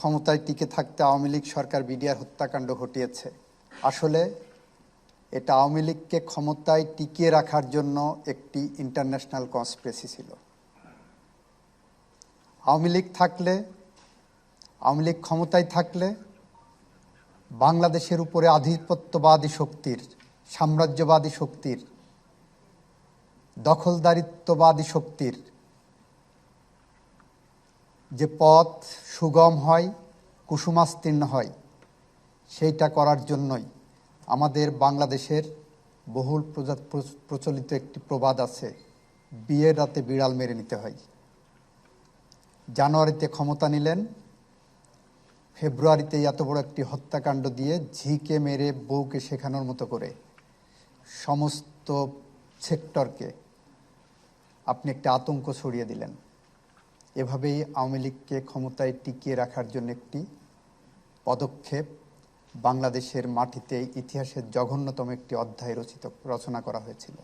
ক্ষমতায় টিকে থাকতে আওয়ামী লীগ সরকার বিডিআর হত্যাকাণ্ড ঘটিয়েছে। আসলে এটা আওয়ামী লীগকে ক্ষমতায় টিকিয়ে রাখার জন্য একটি ইন্টারন্যাশনাল কনস্পিরেসি ছিল। আওয়ামী লীগ ক্ষমতায় থাকলে বাংলাদেশের উপরে আধিপত্যবাদী শক্তির, সাম্রাজ্যবাদী শক্তির, দখলদারিত্ববাদী শক্তির যে পথ সুগম হয়, কুসুমাস্তীর্ণ হয়, সেইটা করার জন্যই আমাদের বাংলাদেশের বহুল প্রচলিত একটি প্রবাদ আছে, বিয়ের রাতে বিড়াল মেরে নিতে হয়। জানুয়ারিতে ক্ষমতা নিলেন, ফেব্রুয়ারিতে এত বড় একটি হত্যাকাণ্ড দিয়ে ঝিকে মেরে বউকে শেখানোর মতো করে সমস্ত সেক্টরকে আপনি একটা আতঙ্ক ছড়িয়ে দিলেন। এভাবেই আওয়ামী লীগকে ক্ষমতায় টিকিয়ে রাখার জন্য একটি পদক্ষেপ বাংলাদেশের মাটিতে ইতিহাসের জঘন্যতম একটি অধ্যায় রচনা করা হয়েছিল।